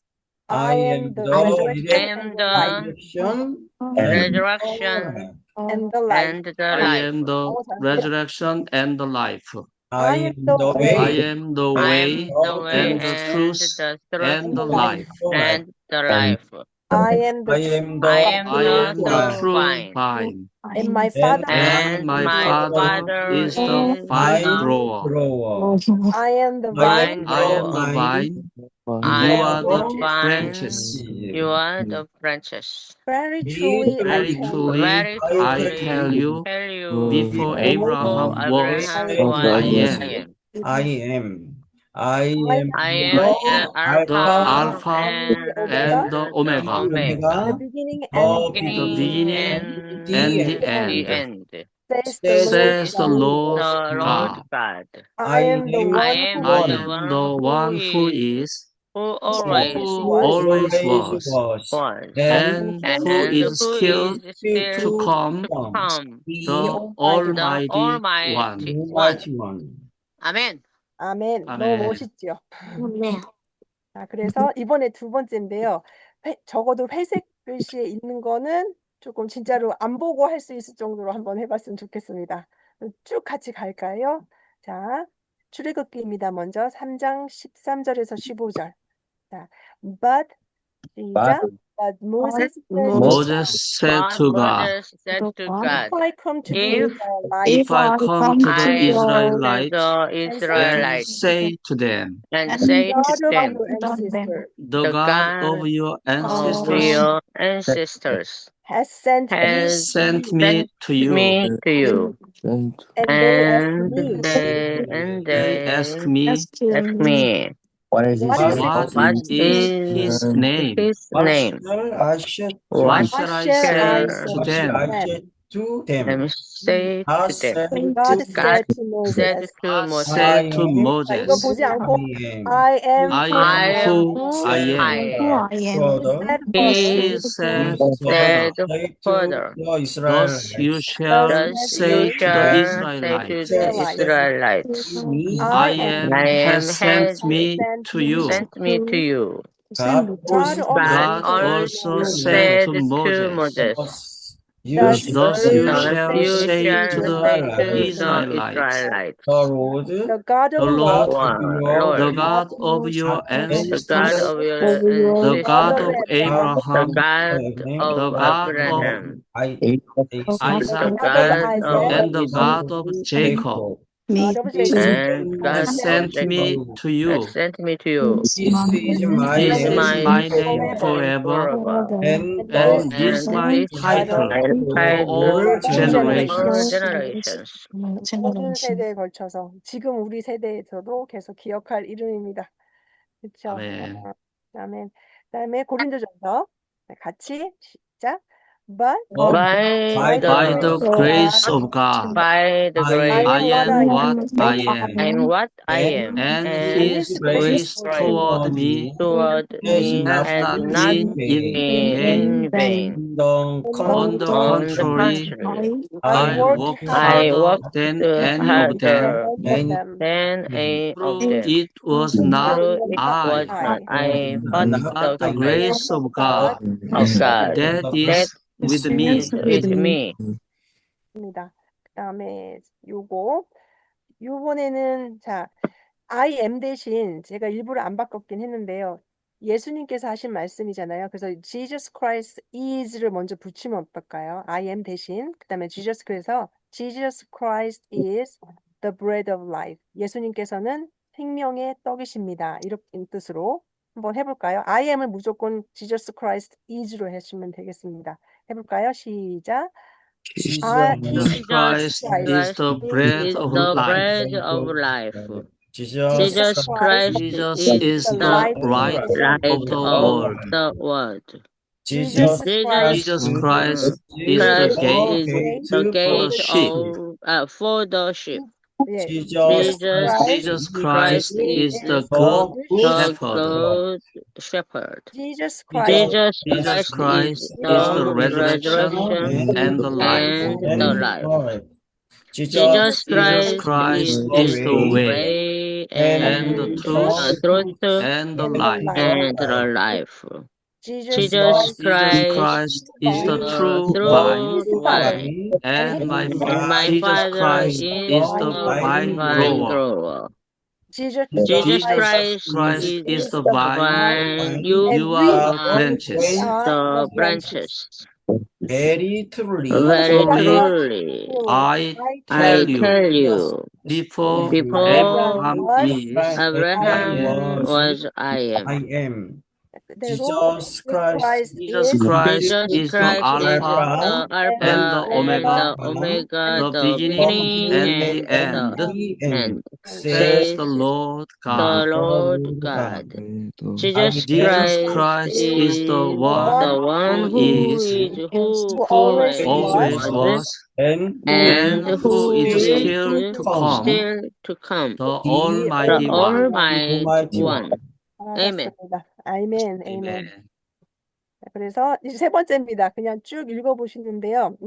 I I am am the the I resurrection and am the life. the resurrection and resurrection life. And the life. and the I life. am the resurrection and the life. I I am am the the I way way am the I and way am the the way and truth the and truth the truth and and the the life. and life. the life. and the life. I am I the am I the am I true the am the vine, true true vine, vine, and my and father is and my and my my Father Father Father is the is vine the vine grower. grower. I am the vine. vine I am the grower. Vine, vine, I you you am are the the are vine, branches. you are the branches. Very truly I literally, Very tell you, truly, Very I I tell tell truly you, you, tell you, before before before Abraham was, Abraham I I was, I I am. am. am. I I am am I am the The Alpha Alpha Alpha the and Omega, and the, the the Omega, the Omega, Omega, beginning and the the the beginning beginning beginning and and and the the the end, end, the end, end. says the says Lord says the the God. Lord Lord The Lord God. God. God. I I am the am I one am who I is, the one am the one who one who is, is, who who always always who was, who always always was, was, was, and and who and is who still is still to still to come, to come, come, the the Almighty One. the Almighty One. Almighty One. Almighty One. 아멘. 아멘. 너무 아멘. 멋있죠? 자, 그래서 이번에 두 번째인데요. 적어도 회색 글씨에 있는 거는 조금 진짜로 안 보고 할 수 있을 정도로 한번 해봤으면 좋겠습니다. 쭉 같이 갈까요? 자, 출애굽기입니다. 먼저 3장 13절에서 15절. 자, but 시작. But Moses said to God, Moses said But to God, Moses said to if God, I come to the if if Israelites I come to the I come to Israelites the and say to and Israelites say to them, and the say to God of them, your ancestors the the God God of your of ancestors your ancestors has sent me has to sent you, me sent to you, me to you. and they asked And me, they ask they me, ask me, what is his what what is is his name? his name? What What shall What I shall I say shall to say them? to them? To I them, say I to them? said And to God God said to said Moses, to God Moses, said I to am 자, 이거 Moses, 보지 who 않고 I am. I am I who am I I am who am. who I Said I am. am. He further, said further, He He said further, said say to further, the thus you Israelites, thus shall said thus to you say the to the shall say to Israelites, the Israelites, said to Israelites, me, I I am am I has am sent had has me sent to me. you. sent me to you. God God also also said God God said to also also Moses, said said to to Moses, Moses, us, you thus thus you you shall thus shall say you to say the to shall the say to Israelites, the Israelites, Israelites, the Lord, the God the of the your God Lord, of your the Lord, God of your the God ancestors, of your the God God of of ancestors, Abraham, the Abraham, God Abraham, the of God of Abraham, the Isaac, God of God of Isaac, and the Isaac, God of Jacob, God of Jacob, and God has of sent Jacob me to has you. sent me to you. This is my This This is is name my my name forever, name forever, forever, and and this and the is this and my my this is title title my for title all all for all for generations. all generations. generations. 모든 세대에 걸쳐서 지금 우리 세대에서도 계속 기억할 이름입니다. 그렇죠? 아멘. 아멘. 그다음에 고린도전서 같이 시작. but By by the the grace of God, by the I grace, I am what I I am, am what I am, and and His His grace grace toward me toward has me not has has not been not been in in vain. vain. been in vain. The On the On the contrary, contrary, I I work worked I hard harder worked than any of them, harder than and them. than a of through them. it was not Through it I, was not I, but but the the grace grace of God God of God that that is with is me. with me. 입니다. 그다음에 요번에는 자, I am 대신 제가 일부러 안 바꿨긴 했는데요. 예수님께서 하신 말씀이잖아요. 그래서 Jesus Christ is를 먼저 붙이면 어떨까요? I am 대신 그다음에 그래서 Jesus Christ is the bread of life. 예수님께서는 생명의 떡이십니다. 이렇게 뜻으로 한번 해볼까요? I am을 무조건 Jesus Christ is로 하시면 되겠습니다. 해볼까요? 시작. He Jesus Jesus Christ is Christ the bread is of the life. bread of life. Jesus Jesus Christ Jesus is is the the light light light of the of world. the world. Jesus Jesus Christ Jesus Christ is the Christ gate is the for the gate sheep. for the sheep. 예, Jesus Jesus Christ Christ is the is good the shepherd. good shepherd. Jesus Christ Jesus Jesus Christ is Christ is the the resurrection resurrection and the life. and the life. Jesus Jesus Christ Christ is is the the way way and the and truth the truth and the and the life. light. and the life. Jesus Jesus Christ Jesus Christ Christ is the the true vine, true Father, vine, and and his and my Jesus Father Christ is is the the vine vine grower. grower. Jesus Jesus Christ Jesus Christ Christ is is the the the vine, vine, you and you are we the are branches. are the the branches. branches. Very truly, Very Truly, truly, I I I tell tell you, tell you, before before Abraham Abraham was, is, I Abraham am. was I I am. am. 그대로 Jesus Jesus Christ Christ Jesus is Christ Jesus is the Christ is Alpha the and and the Alpha and Omega Omega, the Omega, and the the beginning beginning and and the the end, end, says says the Lord the God. Lord God. Jesus Jesus Christ Christ is the is one one the one who who is, is who who who always always was always was was, and and and who who is is still to come, still to come, the the Almighty One. Almighty One. Amen. 알았습니다. 아멘, Amen. 아멘. 그래서 이제 세 번째입니다. 그냥 쭉 읽어보시는데요.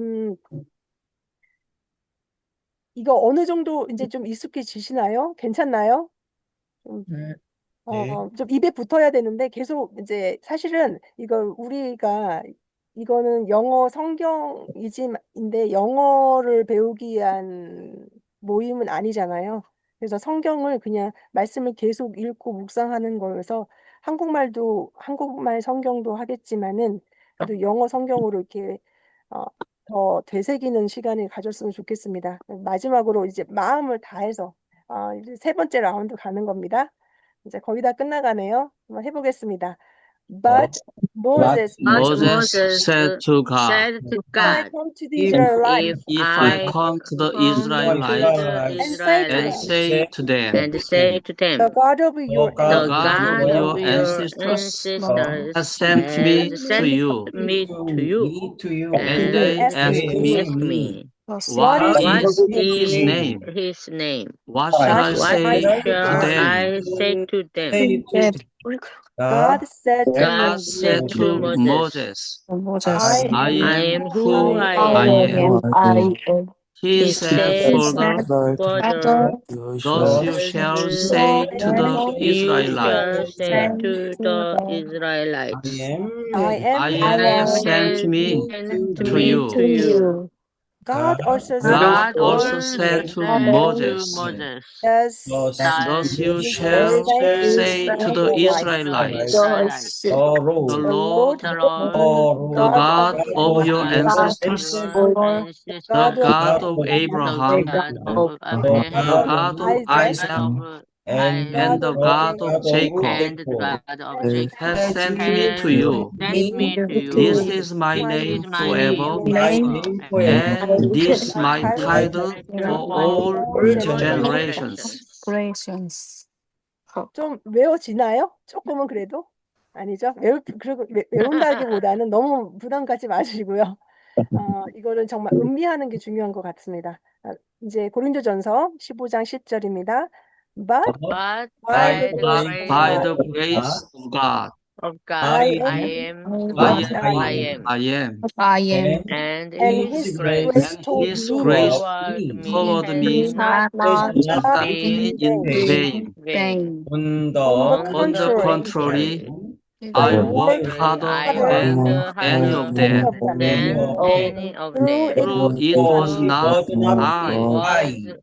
이거 어느 정도 이제 좀 익숙해지시나요? 괜찮나요? 좀, 좀 입에 붙어야 되는데 계속 이제 사실은 이걸 우리가 이거는 영어 성경이지인데 영어를 배우기 위한 모임은 아니잖아요. 그래서 성경을 그냥 말씀을 계속 읽고 묵상하는 거여서 한국말 성경도 하겠지만은 그래도 영어 성경으로 이렇게 어, 더 되새기는 시간을 가졌으면 좋겠습니다. 마지막으로 이제 마음을 다해서 이제 세 번째 라운드 가는 겁니다. 이제 거의 다 끝나가네요. 한번 해보겠습니다. But Moses But answered, Moses Moses said to God, said to If I God, come to the Israelites if if I I come to the come to Israelites the and say to and them, Israelites say to them, and say to the them, God of your the the God of God ancestors of your your ancestors ancestors has sent has me to sent you, me to you, and and they asked asked me, me, asked me, what what is what is is his name? his name? What shall I What say to shall them? I say to them? God said to God God Moses, said said to to Moses, Moses, I I am I am am who who I I am. am. He He said said further, further, thus you "Thus shall say to the you shall Israelites, say to the Israelites, I am I has am I sent am sent me has me sent to me to you. you. God also said God God to also also said Moses, to said to Moses, Moses, thus thus you you shall shall you say to shall the say to say the to Israelites, the Israelites, Israelites, the the Lord, Lord, the Lord, the God of God your of your God of ancestors, your the God of God ancestors, of Abraham, the Abraham, God of the God Abraham, of God of Isaac, God Isaac, of God and Isaac, the of God of Jacob, Jacob, and the God of has Jacob has sent sent me me to has to you. sent me to This you. is my my This name is my name forever, forever, and this my my title title for for all all generation. generations. generations. 좀 외워지나요? 조금은 그래도 아니죠? 외운다기보다는 너무 부담 갖지 마시고요. 이거는 정말 음미하는 게 중요한 것 같습니다. 이제 고린도전서 15장 10절입니다. But But by the by the grace of grace By God, the grace of God, of I God, am I am I what am I what am, I am, I am. and and His His grace grace and toward His me grace toward me toward has me not Not has not not been been in vain. vain. vain. On On the the On the contrary, contrary, I I work work contrary, harder I harder than worked any harder of than any them. of them. than Oh, any of True, it them. True, was it not was not It I, was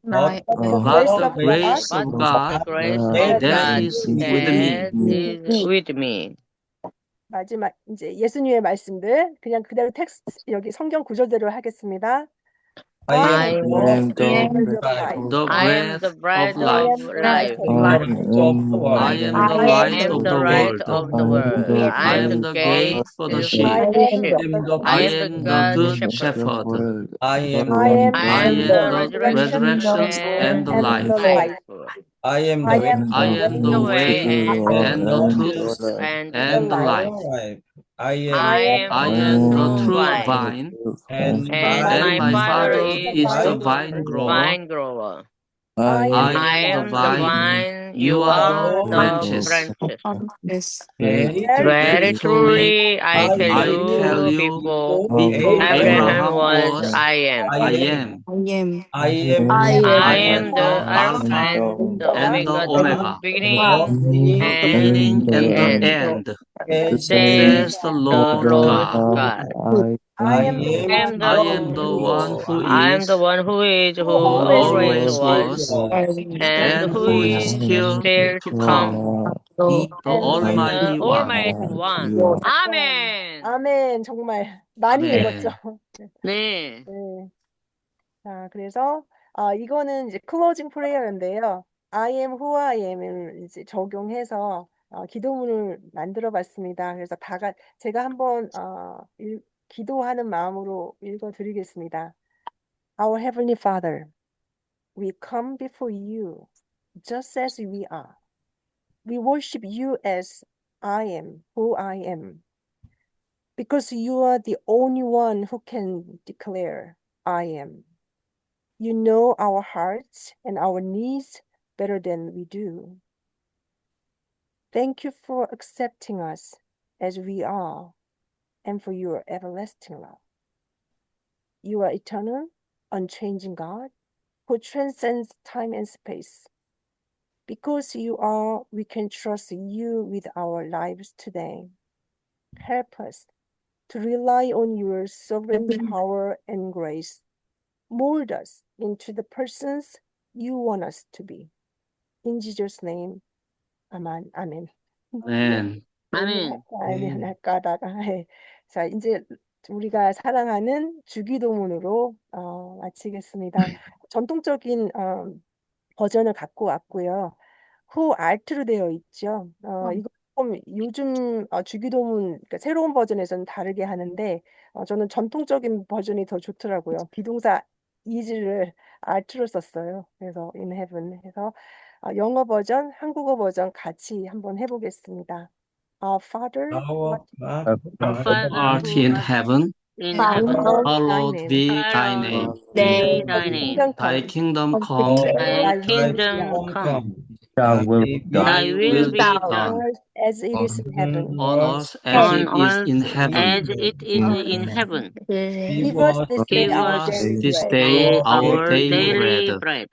my but the but grace the of God grace but of God the grace of that that is God is with me. that is with me. 마지막 이제 예수님의 말씀들 그냥 그대로 텍스트 여기 성경 구절대로 하겠습니다. I I am am the bread of life. The I am breath the of bread I life. of am the light life. of the world. I am the I I light am am of the the the gate light world. of the world. I I am am the the gate gate for the for sheep. the I am sheep. the I I am the am the good good shepherd. shepherd. I am I am I I am am the the the resurrection resurrection resurrection and the and life. the life. life. I am I the way, am I the am way, the The way way and and the the truth truth and the the and the life. life. life. life. I I I am am I am the am the true true vine, vine, vine, and and my and my my Father Father Father is the is is the vine the vine grower. grower. vine grower. I am I the I am the am the vine. vine, vine, you you are the are the the branches. branches. yes. very Very Very Very truly, truly, truly, I I tell tell I tell you, you, you, before before Abraham Abraham Abraham was, was, I am. I I am. am. I am. I am I I I am. am am Alpha the the Alpha Alpha and the Omega, and the Omega, the Omega, beginning the and beginning and the the end. end, Says says the the Lord Lord God. God. I I am the am one I who am the is, one who I am the is, one who is, who who who always always always is, was, was, and and and who who who is is still still to to come. come, So, the and who is The Almighty One. Almighty One. Lord. 아멘. 아멘. 정말 많이 읽었죠. 아멘. 네. 네. 자, 그래서 이거는 이제 클로징 프레이어인데요. I am who I am을 이제 적용해서 기도문을 만들어 봤습니다. 그래서 제가 한번 기도하는 마음으로 읽어 드리겠습니다. Our Heavenly Father, we come before you just as we are. We worship you as I am who I am. Because you are the only one who can declare I am. You know our hearts and our needs better than we do. Thank you for accepting us as we are and for your everlasting love. You are eternal, unchanging God who transcends time and space. Because you are, we can trust you with our lives today. Help us to rely on your sovereign power and grace. Mold us into the persons you want us to be. In Jesus' name, amen. Amen. 아멘. 아멘. 아멘 할까다가 자 이제 우리가 사랑하는 주기도문으로 마치겠습니다. 전통적인 버전을 갖고 왔고요. 후 알트로 되어 있죠. 이거 조금 요즘 주기도문 그러니까 새로운 버전에서는 다르게 하는데 저는 전통적인 버전이 더 좋더라고요. 비동사 is를 알트로 썼어요. 그래서 in heaven 해서 영어 버전, 한국어 버전 같이 한번 해보겠습니다. Our Father, our Our Who Father art who in art heaven, in heaven, hallowed be thy hallowed name. be thy hallowed name. be Thy thy name. kingdom Thy come. kingdom come, Thy Thy will be kingdom done come. thy thy Thy will will be be on done done earth as it is in heaven. on earth as on it is earth in heaven. as it is in heaven. Give us this day Give our Give us us daily this bread, day our our daily bread, daily bread,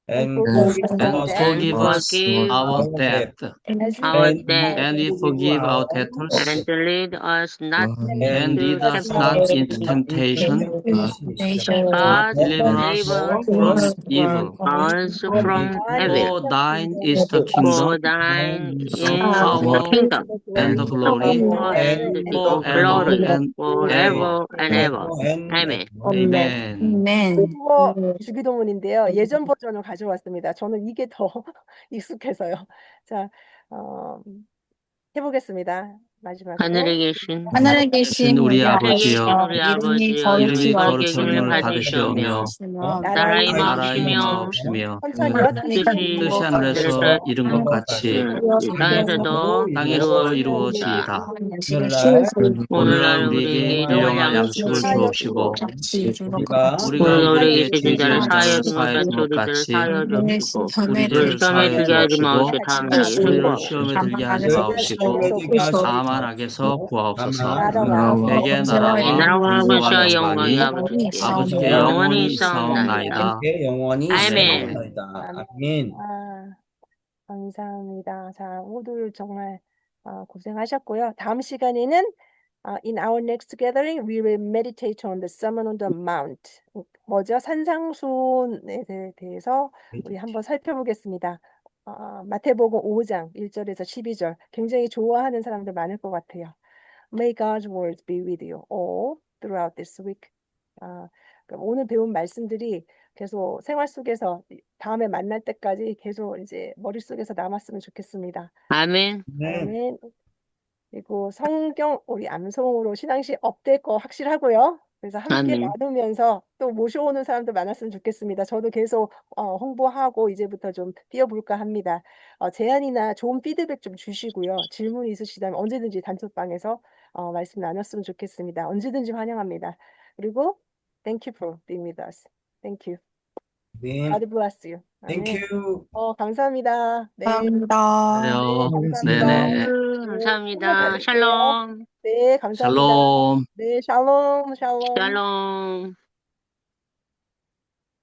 and and forgive us our and debt and forgive us forgive our our debt, debt, as we our forgive and debt, our and we debtors. forgive our and debtors, lead us not And and and lead lead into us us not not into into temptation, temptation, temptation, but deliver us deliver from evil. us for from thine is evil. For the thine kingdom, is the For kingdom, thine the is the power, and kingdom, the and glory the the glory power, forever and and the ever. forever glory and ever. forever and ever. Amen. Amen. Amen. 한국어 주기도문인데요. 예전 버전을 가져왔습니다. 저는 이게 더 익숙해서요. 자, 해보겠습니다. 마지막으로 하늘에 계신 하늘에 계신 우리 하늘에 계신 아버지여, 아버지여, 우리 이름이 아버지여, 이름이 거룩히 거룩히 거룩함을 받으시오며 받으시오며 나라의 나라의 마옵시며 마옵시며 천천히요. 뜻이 뜻이 하늘에서 이룬 것 같이 땅에서도 땅에서 이루어지이다. 이루어지이다. 오늘날 오늘날 오늘날 우리에게 우리에게 일용할 양식을 양식을 주옵시고 우리가 우리가 우리가 우리에게 우리에게 죄진 자를 사하여 준 사하여 준 것 우리 죄를 같이 사하여 주옵시고 우리를 시험에 사하여 들게 하지 마옵시고 주옵시고 다만 악에서 우리를 구하옵시고 시험에 들게 하지 다만 마옵시고 악에서 다만 악에서 구하옵소서. 나라와 대개 나라와 나라와 권세와 권세와 영광이 영광이 아버지께 영원히 영원히 싸움나이다. 싸움나이다. 영원히 아멘. 싸움나이다. 아멘. 아, 감사합니다. 자, 모두 정말 고생하셨고요. 다음 시간에는 in our next gathering, we will meditate on the Sermon on the Mount. 뭐죠? 산상수훈에 대해서 우리 한번 살펴보겠습니다. 마태복음 5장 1절에서 12절. 굉장히 좋아하는 사람들 많을 것 같아요. May God's words be with you all throughout this week. 그럼 오늘 배운 말씀들이 계속 생활 속에서 다음에 만날 때까지 계속 이제 머릿속에서 남았으면 좋겠습니다. 아멘. 아멘. 그리고 성경 우리 암송으로 신앙시 업될 거 확실하고요. 그래서 함께 아멘. 나누면서 또 모셔오는 사람도 많았으면 좋겠습니다. 저도 계속 홍보하고 이제부터 좀 뛰어볼까 합니다. 제안이나 좋은 피드백 좀 주시고요. 질문 있으시다면 언제든지 단톡방에서 말씀 나눴으면 좋겠습니다. 언제든지 환영합니다. 그리고 thank you for being with us. Thank you. 아멘. God bless you. Thank 아멘. you. 감사합니다. 네. 감사합니다. 네, 그래요. 감사합니다. 네네. 감사합니다. 네, 샬롬. 네, 감사합니다. 샬롬. 네, 샬롬, 샬롬. 샬롬.